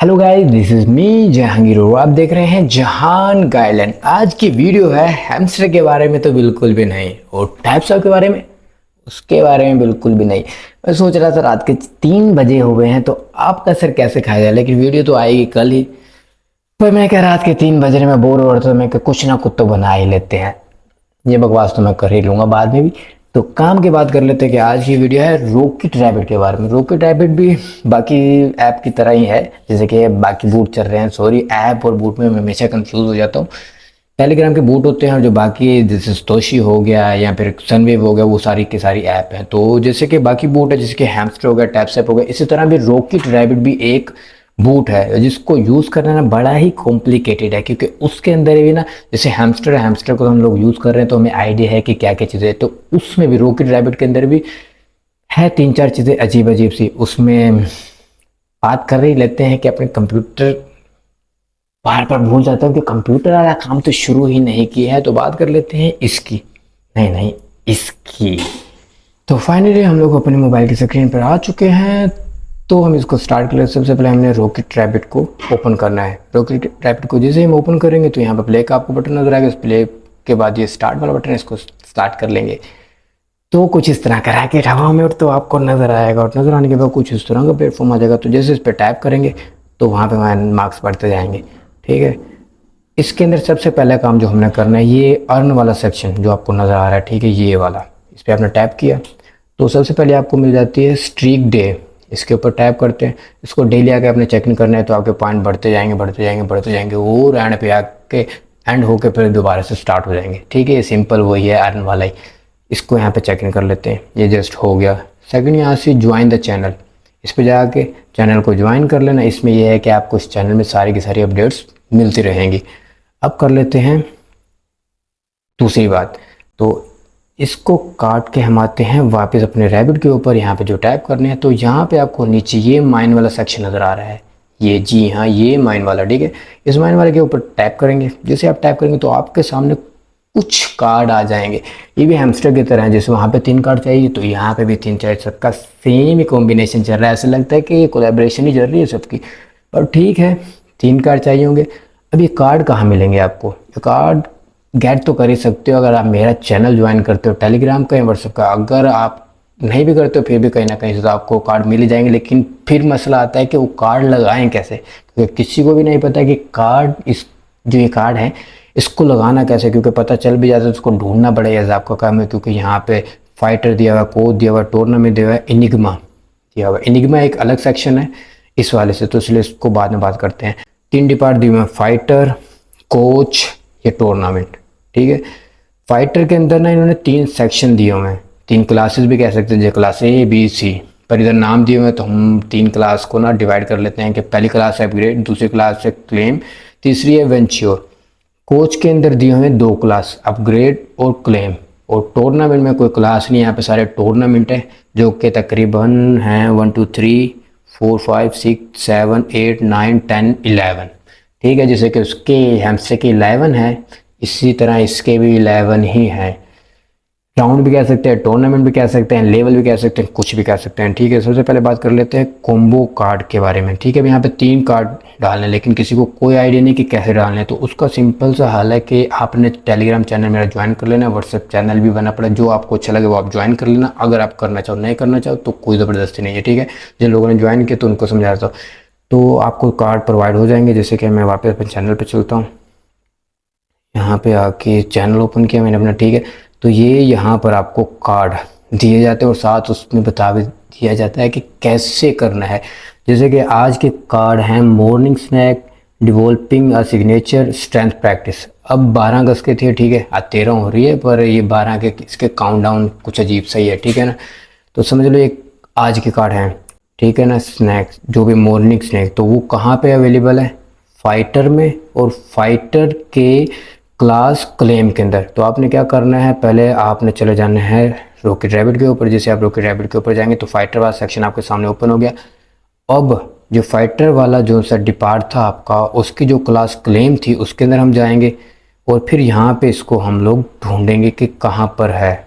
Hello guys, this is me Jahangir और आप देख रहे हैं जहान गाइडलाइन। आज की वीडियो है हैमस्टर के बारे में तो बिल्कुल भी नहीं, और टाइप्स ऑफ के बारे में उसके बारे में बिल्कुल भी नहीं। मैं सोच रहा था रात के 3 बजे हो गए हैं तो आपका सर कैसे खाया जाए, लेकिन वीडियो तो आएगी कल ही। पर मैं क्या, रात के 3 बजे में बोर हो रहा था तो मैं क्या, कुछ ना कुछ तो बना ही लेते हैं। ये बकवास तो मैं कर ही लूंगा बाद में भी। तो काम की बात कर लेते हैं कि आज की वीडियो है रॉकेट रैबिट के बारे में। रॉकेट रैबिट भी बाकी ऐप की तरह ही है, जैसे कि बाकी बूट चल रहे हैं। सॉरी, ऐप और बूट में मैं हमेशा कंफ्यूज हो जाता हूँ। टेलीग्राम के बूट होते हैं और जो बाकी जैसे तोशी हो गया या फिर सनवेव हो गया, वो सारी की सारी ऐप हैं। तो जैसे कि बाकी बूट है, जैसे कि हैमस्टर हो गया, टैपसेप हो गया, इसी तरह भी रॉकेट रैबिट भी एक बूट है जिसको यूज़ करना ना बड़ा ही कॉम्प्लिकेटेड है, क्योंकि उसके अंदर भी ना, जैसे हैमस्टर है, हैमस्टर को हम लोग यूज़ कर रहे हैं तो हमें आइडिया है कि क्या क्या चीज़ें हैं। तो उसमें भी रॉकेट रैबिट के अंदर भी है 3-4 चीज़ें अजीब अजीब सी। उसमें बात कर ही लेते हैं कि अपने कंप्यूटर, बार बार भूल जाता हूँ कि कंप्यूटर वाला काम तो शुरू ही नहीं किया है। तो बात कर लेते हैं इसकी, नहीं नहीं, इसकी। तो फाइनली हम लोग अपने मोबाइल की स्क्रीन पर आ चुके हैं। तो हम इसको स्टार्ट कर लेते हैं। सबसे पहले हमने रॉकेट रैबिट को ओपन करना है। रॉकेट रैबिट को जैसे हम ओपन करेंगे तो यहाँ पर प्ले का आपको बटन नजर आएगा। इस प्ले के बाद ये स्टार्ट वाला बटन है, इसको स्टार्ट कर लेंगे। तो कुछ इस तरह का रैकेट हवा में उठ तो आपको नजर आएगा, और नजर आने के बाद कुछ इस तरह का प्लेटफॉर्म आ जाएगा। तो जैसे इस पर टैप करेंगे तो वहाँ पे हमारे मार्क्स बढ़ते जाएंगे। ठीक है, इसके अंदर सबसे पहला काम जो हमने करना है, ये अर्न वाला सेक्शन जो आपको नज़र आ रहा है, ठीक है, ये वाला, इस पर आपने टैप किया तो सबसे पहले आपको मिल जाती है स्ट्रीक डे। इसके ऊपर टैप करते हैं। इसको डेली आके आपने चेक इन करना है, तो आपके पॉइंट बढ़ते जाएंगे बढ़ते जाएंगे बढ़ते जाएंगे, और एंड पे आके एंड होके फिर दोबारा से स्टार्ट हो जाएंगे। ठीक है, ये सिंपल वही है, अर्न वाला ही। इसको यहाँ पे चेक इन कर लेते हैं, ये जस्ट हो गया। सेकंड, यहाँ से ज्वाइन द चैनल, इस पर जाके चैनल को ज्वाइन कर लेना। इसमें यह है कि आपको इस चैनल में सारी की सारी अपडेट्स मिलती रहेंगी। अब कर लेते हैं दूसरी बात। तो इसको काट के हम आते हैं वापस अपने रैबिट के ऊपर। यहाँ पे जो टैप करने हैं तो यहाँ पे आपको नीचे ये माइन वाला सेक्शन नज़र आ रहा है, ये, जी हाँ, ये माइन वाला। ठीक है, इस माइन वाले के ऊपर टैप करेंगे। जैसे आप टैप करेंगे तो आपके सामने कुछ कार्ड आ जाएंगे। ये भी हैमस्टर की तरह है, जैसे वहाँ पे 3 कार्ड चाहिए तो यहाँ पे भी 3 4, सबका सेम ही कॉम्बिनेशन चल रहा है। ऐसा लगता है कि ये कोलैबोरेशन ही चल रही है सबकी, पर ठीक है, 3 कार्ड चाहिए होंगे। अब ये कार्ड कहाँ मिलेंगे आपको? ये कार्ड गेट तो कर ही सकते हो अगर आप मेरा चैनल ज्वाइन करते हो, टेलीग्राम का या व्हाट्सएप का। अगर आप नहीं भी करते हो फिर भी कहीं ना कहीं से तो आपको कार्ड मिल ही जाएंगे। लेकिन फिर मसला आता है कि वो कार्ड लगाएं कैसे, क्योंकि किसी को भी नहीं पता कि कार्ड, इस जो ये कार्ड है इसको लगाना कैसे, क्योंकि पता चल भी जाता है तो उसको ढूंढना पड़ेगा, आपका काम है। क्योंकि यहाँ पे फाइटर दिया हुआ, कोड दिया हुआ, टूर्नामेंट दिया हुआ है, इनिग्मा दिया हुआ है। इनिग्मा एक अलग सेक्शन है इस वाले से, तो इसलिए इसको बाद में बात करते हैं। 3 डिपार्ट दिए हुए हैं, फाइटर, कोच, ये टूर्नामेंट। ठीक है, फाइटर के अंदर ना इन्होंने 3 सेक्शन दिए हुए हैं, 3 क्लासेस भी कह सकते हैं, जैसे क्लास ए बी सी। पर इधर नाम दिए हुए हैं तो हम 3 क्लास को ना डिवाइड कर लेते हैं कि पहली क्लास है अपग्रेड, दूसरी क्लास है क्लेम, तीसरी है वेंच्योर। कोच के अंदर दिए हुए हैं 2 क्लास, अपग्रेड और क्लेम। और टूर्नामेंट में कोई क्लास नहीं, यहाँ पे सारे टूर्नामेंट है जो कि तकरीबन हैं 1 2 3 4 5 6 7 8 9 10 11। ठीक है, जैसे कि उसके हमसे के 11 है, इसी तरह इसके भी 11 ही हैं। राउंड भी कह सकते हैं, टूर्नामेंट भी कह सकते हैं, लेवल भी कह सकते हैं, कुछ भी कह सकते हैं। ठीक है, सबसे पहले बात कर लेते हैं कॉम्बो कार्ड के बारे में। ठीक है, यहाँ पे 3 कार्ड डालने, लेकिन किसी को कोई आइडिया नहीं कि कैसे डालने हैं, तो उसका सिंपल सा हल है कि आपने टेलीग्राम चैनल मेरा ज्वाइन कर लेना, व्हाट्सएप चैनल भी बना पड़ा, जो आपको अच्छा लगे वो आप ज्वाइन कर लेना। अगर आप करना चाहो, नहीं करना चाहो तो कोई ज़बरदस्ती नहीं है। ठीक है, जिन लोगों ने ज्वाइन किया तो उनको समझा रहा था, तो आपको कार्ड प्रोवाइड हो जाएंगे। जैसे कि मैं वापस अपने चैनल पर चलता हूँ, यहाँ पे आके चैनल ओपन किया मैंने अपना। ठीक है, तो ये यहाँ पर आपको कार्ड दिए जाते हैं और साथ उसमें बता भी दिया जाता है कि कैसे करना है। जैसे कि आज के कार्ड हैं morning snack, developing a signature, strength practice. अब 12 अगस्त के थे, ठीक है, आज 13 हो रही है, पर ये 12 के इसके काउंटडाउन कुछ अजीब सही है। ठीक है ना, तो समझ लो एक आज के कार्ड हैं, ठीक है ना, स्नैक्स, जो भी मॉर्निंग स्नैक, तो वो कहाँ पे अवेलेबल है? फाइटर में, और फाइटर के क्लास क्लेम के अंदर। तो आपने क्या करना है, पहले आपने चले जाना है रॉकेट रैबिट के ऊपर। जैसे आप रॉकेट रैबिट के ऊपर जाएंगे तो फाइटर वाला सेक्शन आपके सामने ओपन हो गया। अब जो फाइटर वाला जो सा डिपार्ट था आपका, उसकी जो क्लास क्लेम थी उसके अंदर हम जाएंगे, और फिर यहाँ पे इसको हम लोग ढूंढेंगे कि कहाँ पर है।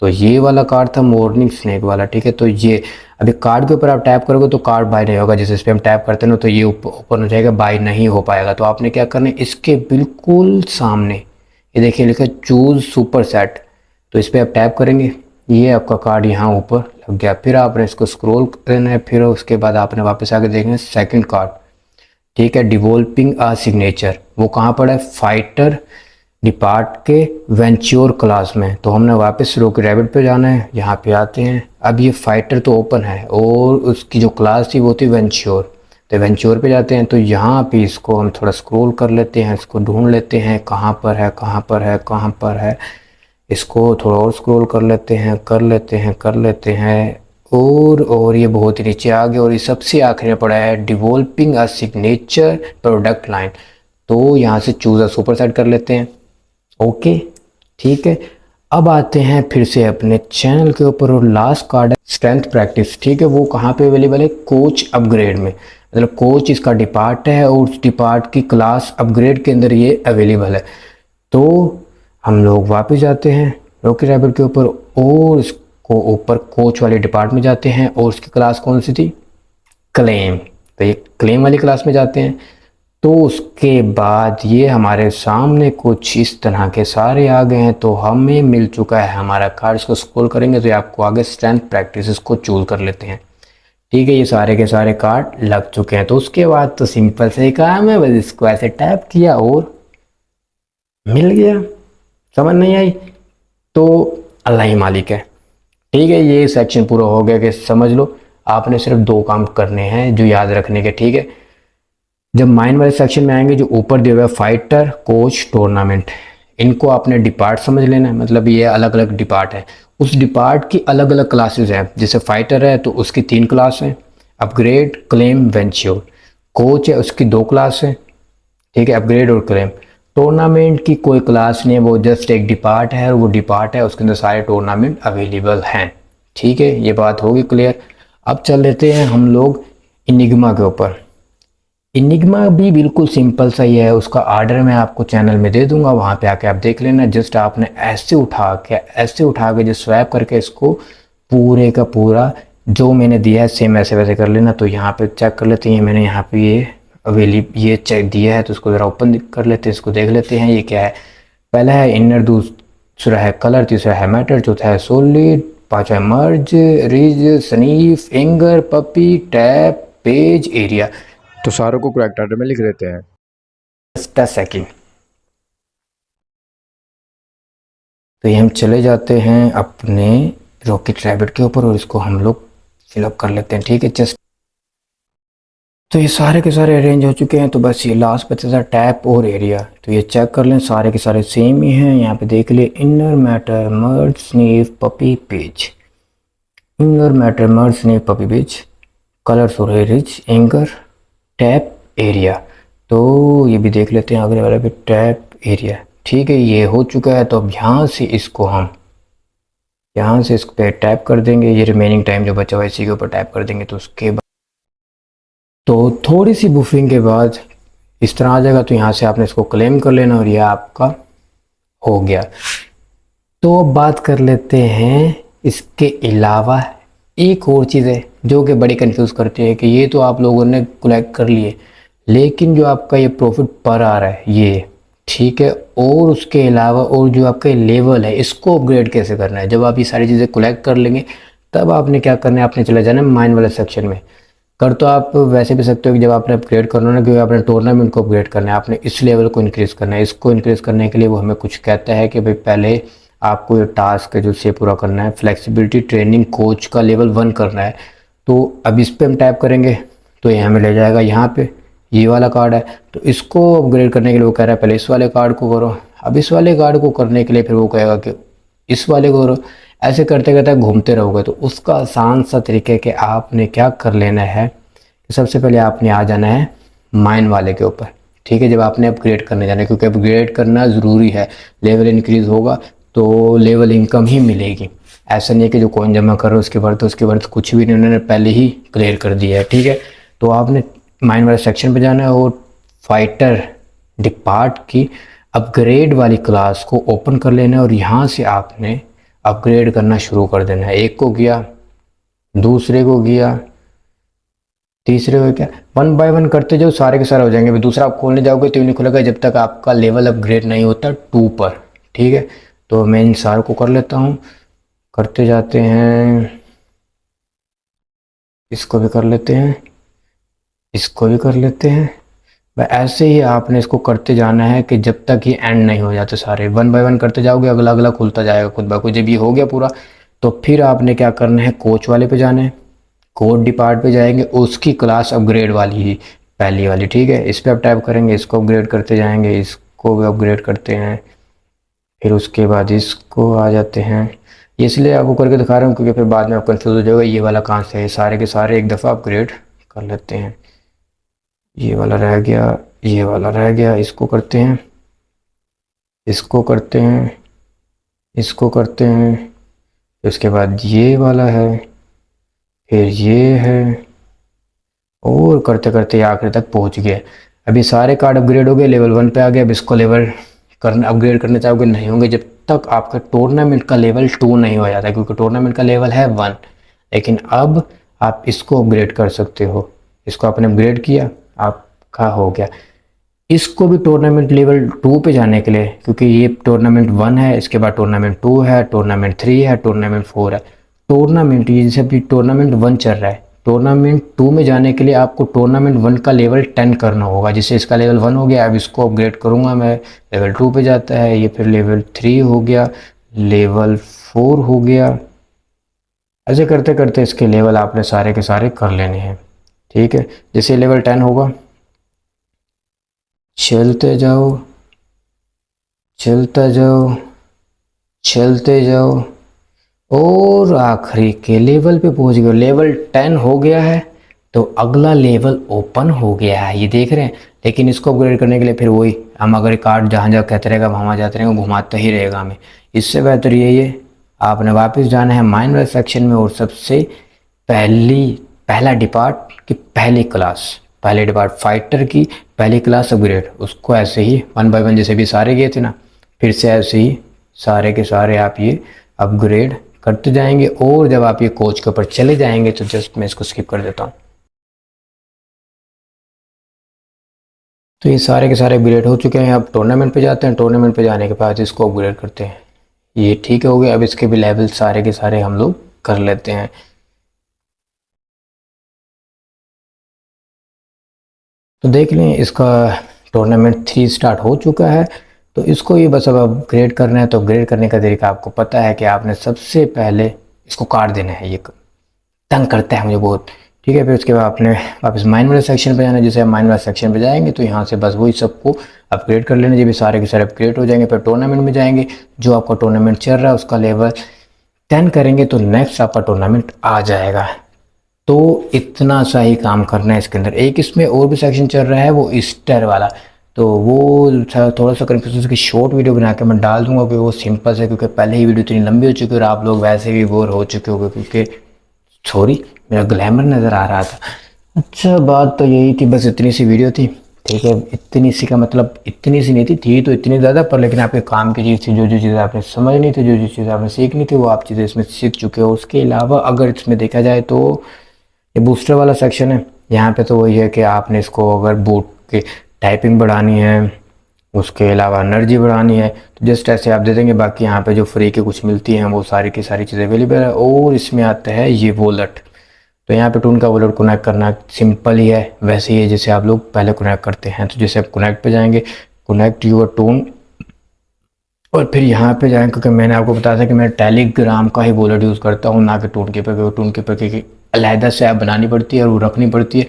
तो ये वाला कार्ड था मॉर्निंग स्नैक वाला, ठीक है। तो ये अभी कार्ड के ऊपर आप टैप करोगे तो कार्ड बाय नहीं होगा, जैसे इस पर हम टैप करते हैं ना तो ये ओपन हो जाएगा, बाय नहीं हो पाएगा। तो आपने क्या करना है, इसके बिल्कुल सामने ये देखिए लिखा है चूज सुपर सेट, तो इस पर आप टैप करेंगे, ये आपका कार्ड यहाँ ऊपर लग गया। फिर आपने इसको स्क्रॉल करना है, फिर उसके बाद आपने वापस आके देखना है सेकंड कार्ड, ठीक है, डिवेलपिंग अ सिग्नेचर, वो कहाँ पर है, फाइटर डिपार्ट के वेंच्योर क्लास में। तो हमने वापस रॉकी रैबिट पे जाना है, यहाँ पे आते हैं। अब ये फाइटर तो ओपन है और उसकी जो क्लास थी वो थी वेंच्योर, तो वेंच्योर पे जाते हैं। तो यहाँ पे इसको हम थोड़ा स्क्रॉल कर लेते हैं, इसको ढूंढ लेते हैं कहाँ पर है कहाँ पर है कहाँ पर है, इसको थोड़ा और स्क्रॉल कर लेते हैं कर लेते हैं कर लेते हैं, और ये बहुत ही नीचे आ गया। और ये सबसे आखिर में पड़ा है developing a signature product line, तो यहाँ से चूज अ सुपर सेट कर लेते हैं। ओके, ठीक है। अब आते हैं फिर से अपने चैनल के ऊपर, और लास्ट कार्ड है स्ट्रेंथ प्रैक्टिस, ठीक है। वो कहाँ पे अवेलेबल है, कोच अपग्रेड में, मतलब कोच इसका डिपार्ट है और उस डिपार्ट की क्लास अपग्रेड के अंदर ये अवेलेबल है। तो हम लोग वापस जाते हैं रॉकी रैबिट के ऊपर और इसको ऊपर कोच वाले डिपार्ट में जाते हैं, और उसकी क्लास कौन सी थी, क्लेम, तो ये क्लेम वाली क्लास में जाते हैं। तो उसके बाद ये हमारे सामने कुछ इस तरह के सारे आ गए हैं, तो हमें मिल चुका है हमारा कार्ड। इसको स्क्रॉल करेंगे तो ये आपको आगे स्ट्रेंथ प्रैक्टिस, इसको चूज कर लेते हैं, ठीक है। ये सारे के सारे कार्ड लग चुके हैं। तो उसके बाद तो सिंपल से काम है, बस इसको ऐसे टैप किया और मिल गया। समझ नहीं आई तो अल्लाह ही मालिक है, ठीक है। ये सेक्शन पूरा हो गया कि समझ लो आपने सिर्फ 2 काम करने हैं जो याद रखने के, ठीक है। जब माइन वाले सेक्शन में आएंगे, जो ऊपर दिया हुआ है फाइटर कोच टूर्नामेंट, इनको आपने डिपार्ट समझ लेना है, मतलब ये अलग अलग डिपार्ट है, उस डिपार्ट की अलग अलग क्लासेस हैं। जैसे फाइटर है तो उसकी 3 क्लास हैं, अपग्रेड क्लेम वेंच्योर। कोच है उसकी 2 क्लास है, ठीक है, अपग्रेड और क्लेम। टूर्नामेंट की कोई क्लास नहीं है, वो जस्ट एक डिपार्ट है, और वो डिपार्ट है उसके अंदर सारे टूर्नामेंट अवेलेबल हैं, ठीक है। ये बात होगी क्लियर। अब चल लेते हैं हम लोग इनिग्मा के ऊपर। इनिग्मा भी बिल्कुल सिंपल सा ही है, उसका आर्डर मैं आपको चैनल में दे दूंगा, वहाँ पे आके आप देख लेना। जस्ट आपने ऐसे उठा के जो स्वैप करके इसको पूरे का पूरा जो मैंने दिया है सेम ऐसे वैसे कर लेना। तो यहाँ पे चेक कर लेते हैं, मैंने यहाँ पे ये चेक दिया है, तो उसको ज़रा ओपन कर लेते हैं, इसको देख लेते हैं ये क्या है। पहला है इनर, दूसरा है कलर, तीसरा है मैटर, चौथा है सॉलिड, पांचवा है merge, ridge, sniff, anger, puppy, tap, page, area. तो सारों को करेक्ट ऑर्डर में लिख देते हैं। Just a second. तो ये हम चले जाते हैं अपने रॉकेट रैबिट के ऊपर और इसको हम लोग फिलअप कर लेते हैं, ठीक है। जस्ट तो ये सारे के सारे अरेंज हो चुके हैं, तो बस ये लास्ट बचा था टैप और एरिया। तो ये चेक कर लें, सारे के सारे सेम ही हैं। यहाँ पे देख लिए inner matter merge sniff puppy page, inner matter merge sniff puppy page, colour sore rich, anger, tap, area. तो ये भी देख लेते हैं अगले वाले पे टैप एरिया, ठीक है। ये हो चुका है, तो अब यहाँ से इसको हम यहाँ से इस पे टैप कर देंगे, ये रिमेनिंग टाइम जो बचा हुआ है इसी के ऊपर टैप कर देंगे। तो उसके बाद तो थोड़ी सी बुफिंग के बाद इस तरह आ जाएगा, तो यहाँ से आपने इसको क्लेम कर लेना और ये आपका हो गया। तो अब बात कर लेते हैं इसके अलावा एक और चीज़ है जो कि बड़ी कंफ्यूज करती है कि ये तो आप लोगों ने कलेक्ट कर लिए, लेकिन जो आपका ये प्रॉफिट पर आ रहा है ये, ठीक है, और उसके अलावा और जो आपका लेवल है इसको अपग्रेड कैसे करना है। जब आप ये सारी चीज़ें कलेक्ट कर लेंगे तब आपने क्या करना है, आपने चला जाना है माइन वाले सेक्शन में। कर तो आप वैसे भी सकते हो कि जब आपने अपग्रेड करना है ना, क्योंकि आपने टूर्नामेंट को अपग्रेड करना है, आपने इस लेवल को इंक्रीज़ करना है। इसको इंक्रीज़ करने के लिए वो हमें कुछ कहता है कि भाई पहले आपको ये टास्क है जो से पूरा करना है, फ्लेक्सिबिलिटी ट्रेनिंग कोच का लेवल 1 करना है। तो अब इस पर हम टैप करेंगे तो ये हमें ले जाएगा यहाँ पे, ये वाला कार्ड है। तो इसको अपग्रेड करने के लिए वो कह रहा है पहले इस वाले कार्ड को करो। अब इस वाले कार्ड को करने के लिए फिर वो कहेगा कि इस वाले को करो। ऐसे करते करते घूमते रहोगे। तो उसका आसान सा तरीका है कि आपने क्या कर लेना है कि सबसे पहले आपने आ जाना है माइन वाले के ऊपर, ठीक है। जब आपने अपग्रेड करने जाना है, क्योंकि अपग्रेड करना ज़रूरी है, लेवल इंक्रीज़ होगा तो लेवल इनकम ही मिलेगी। ऐसा नहीं है कि जो कॉइन जमा कर रहे हो उसके वर्थ कुछ भी नहीं, उन्होंने पहले ही क्लियर कर दिया है, ठीक है। तो आपने माइन वाले सेक्शन पे जाना है और फाइटर डिपार्ट की अपग्रेड वाली क्लास को ओपन कर लेना है, और यहाँ से आपने अपग्रेड करना शुरू कर देना है। एक को किया, दूसरे को किया, तीसरे को क्या, वन बाय वन करते जाओ, सारे के सारे हो जाएंगे। दूसरा आप खोलने जाओगे तो नहीं खुलेगा जब तक आपका लेवल अपग्रेड नहीं होता 2 पर। ठीक है, तो मैं इन सारों को कर लेता हूँ, करते जाते हैं। इसको भी कर लेते हैं, इसको भी कर लेते हैं। भाई ऐसे ही आपने इसको करते जाना है कि जब तक ये एंड नहीं हो जाते सारे। वन बाय वन करते जाओगे, अगला अगला खुलता जाएगा खुद ब खुद। जब ये हो गया पूरा तो फिर आपने क्या करना है, कोच वाले पे जाना है, कोड डिपार्ट पे जाएंगे, उसकी क्लास अपग्रेड वाली ही पहली वाली। ठीक है, इस पर आप टाइप करेंगे, इसको अपग्रेड करते जाएंगे, इसको भी अपग्रेड करते हैं, फिर उसके बाद इसको आ जाते हैं। ये इसलिए आपको करके दिखा रहा हूँ क्योंकि फिर बाद में आप कंफ्यूज हो जाएगा ये वाला कहाँ से है। सारे के सारे एक दफ़ा अपग्रेड कर लेते हैं। ये वाला रह गया, ये वाला रह गया, इसको करते हैं, इसको करते हैं, इसको करते हैं, उसके बाद ये वाला है, फिर ये है, और करते करते आखिर तक पहुंच गए। अभी सारे कार्ड अपग्रेड हो गए, लेवल 1 पे आ गया। अब इसको लेवल करना अपग्रेड करना चाहोगे नहीं होंगे जब तक आपका टूर्नामेंट का लेवल 2 नहीं हो जाता, क्योंकि टूर्नामेंट का लेवल है 1। लेकिन अब आप इसको अपग्रेड कर सकते हो। इसको आपने अपग्रेड किया, आपका हो गया। इसको भी टूर्नामेंट लेवल 2 पे जाने के लिए, क्योंकि ये टूर्नामेंट 1 है, इसके बाद टूर्नामेंट 2 है, टूर्नामेंट 3 है, टूर्नामेंट 4 है। टूर्नामेंट ये जैसे अभी टूर्नामेंट 1 चल रहा है, टूर्नामेंट 2 में जाने के लिए आपको टूर्नामेंट 1 का लेवल 10 करना होगा। जैसे इसका लेवल 1 हो गया, अब इसको अपग्रेड करूँगा मैं, लेवल 2 पे जाता है, ये फिर लेवल 3 हो गया, लेवल 4 हो गया। ऐसे करते करते इसके लेवल आपने सारे के सारे कर लेने हैं। ठीक है, जैसे लेवल 10 होगा, चलते जाओ, चलते जाओ, चलते जाओ, और आखिरी के लेवल पे पहुंच गए। लेवल 10 हो गया है तो अगला लेवल ओपन हो गया है, ये देख रहे हैं। लेकिन इसको अपग्रेड करने के लिए फिर वही, हम अगर कार्ड जहाँ जहाँ कहते रहेगा वहाँ जाते रहेंगे, घुमाता ही रहेगा हमें। इससे बेहतर यही है, आपने वापस जाना है माइनर सेक्शन में, और सबसे पहला डिपार्ट की पहली क्लास, पहले डिपार्ट फाइटर की पहली क्लास अपग्रेड, उसको ऐसे ही 1 बाय 1 जैसे भी सारे गए थे ना, फिर से ऐसे ही सारे के सारे आप ये अपग्रेड करते जाएंगे। और जब आप ये कोच के ऊपर चले जाएंगे तो जस्ट मैं इसको स्किप कर देता हूँ। तो ये सारे के सारे अपग्रेड हो चुके हैं। अब टूर्नामेंट पे जाते हैं, टूर्नामेंट पे जाने के बाद इसको अपग्रेड करते हैं। ये ठीक हो गया। अब इसके भी लेवल सारे के सारे हम लोग कर लेते हैं। तो देख लें, इसका टूर्नामेंट 3 स्टार्ट हो चुका है। तो इसको ये बस अब अपग्रेड करना है। तो अपग्रेड करने का तरीका आपको पता है कि आपने सबसे पहले इसको काट देना है। ये तंग करता है मुझे बहुत। ठीक है, फिर उसके बाद आपने वापस माइन वाले सेक्शन पे जाना है। जैसे आप माइन वाले सेक्शन पे जाएंगे तो यहाँ से बस वही सबको अपग्रेड कर लेना। जब भी सारे के सारे अपग्रेड हो जाएंगे, फिर टूर्नामेंट में जाएंगे। जो आपका टूर्नामेंट चल रहा है उसका लेवल 10 करेंगे तो नेक्स्ट आपका टूर्नामेंट आ जाएगा। तो इतना सा ही काम करना है इसके अंदर। एक इसमें और भी सेक्शन चल रहा है, वो ईस्टर वाला, तो वो थोड़ा सा कन्फ्यूजन की शॉर्ट वीडियो बना के मैं डाल दूंगा, क्योंकि वो सिंपल है, क्योंकि पहले ही वीडियो इतनी लंबी हो चुकी है और आप लोग वैसे भी बोर हो चुके होंगे, क्योंकि सॉरी मेरा ग्लैमर नज़र आ रहा था। अच्छा, बात तो यही थी, बस इतनी सी वीडियो थी। ठीक है, इतनी सी का मतलब इतनी सी नहीं थी तो इतनी ज़्यादा, पर लेकिन आपके काम की चीज़ थी। जो जो चीज़ें आपने समझनी थी, जो जो चीज़ें आपने सीखनी थी, वो आप चीज़ें इसमें सीख चुके हो। उसके अलावा अगर इसमें देखा जाए तो ये बूस्टर वाला सेक्शन है। यहाँ पे तो वही है कि आपने इसको अगर बूट की टाइपिंग बढ़ानी है, उसके अलावा एनर्जी बढ़ानी है, तो जस्ट ऐसे आप दे देंगे। बाकी यहाँ पे जो फ्री के कुछ मिलती हैं वो सारी की सारी चीज़ें अवेलेबल है। और इसमें आता है ये वॉलेट। तो यहाँ पे टून का वॉलेट कनेक्ट करना सिंपल ही है, वैसे ही है जैसे आप लोग पहले कनेक्ट करते हैं। तो जैसे आप कनेक्ट पे जाएंगे, कनेक्ट यूर टून, और फिर यहाँ पे जाएंगे, क्योंकि मैंने आपको बताया था कि मैं टेलीग्राम का ही वॉलेट यूज़ करता हूँ, ना कि टून के पर। टून के पर की अलहदा से ऐप बनानी पड़ती है और वो रखनी पड़ती है,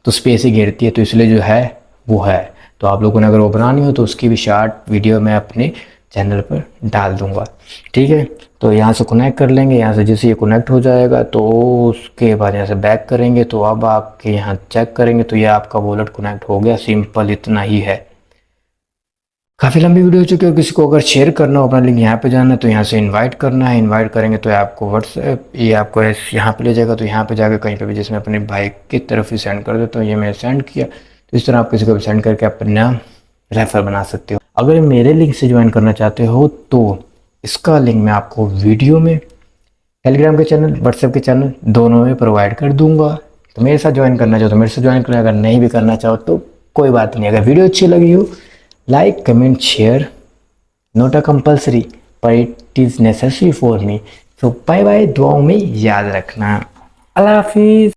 तो स्पेस ही घेरती है। तो इसलिए जो है वो है। तो आप लोगों ने अगर वो बनानी हो तो उसकी भी शॉर्ट वीडियो मैं अपने चैनल पर डाल दूंगा। ठीक है, तो यहाँ से कनेक्ट कर लेंगे। यहाँ से जैसे ये कनेक्ट हो जाएगा तो उसके बाद यहाँ से बैक करेंगे, तो अब आपके यहाँ चेक करेंगे तो ये आपका वॉलेट कनेक्ट हो गया। सिंपल इतना ही है। काफ़ी लंबी वीडियो हो चुकी है। किसी को अगर शेयर करना हो अपना लिंक यहाँ पे जाना है, तो यहाँ से इनवाइट करना है। इनवाइट करेंगे तो आपको व्हाट्सएप, ये आपको यहाँ पे ले जाएगा। तो यहाँ पे जाकर कहीं पे भी, जिसमें अपने भाई की तरफ ही सेंड कर देता हूँ। ये मैं सेंड किया, तो इस तरह आप किसी को भी सेंड करके अपना रेफर बना सकते हो। अगर मेरे लिंक से ज्वाइन करना चाहते हो तो इसका लिंक मैं आपको वीडियो में टेलीग्राम के चैनल, व्हाट्सएप के चैनल दोनों में प्रोवाइड कर दूंगा। तो मेरे साथ ज्वाइन करना चाहो तो मेरे साथ ज्वाइन करें, अगर नहीं भी करना चाहो तो कोई बात नहीं। अगर वीडियो अच्छी लगी हो, like comment share, not a compulsory पर it is necessary for me. So bye bye, दुआओं में याद रखना। अल्लाह हाफिज़।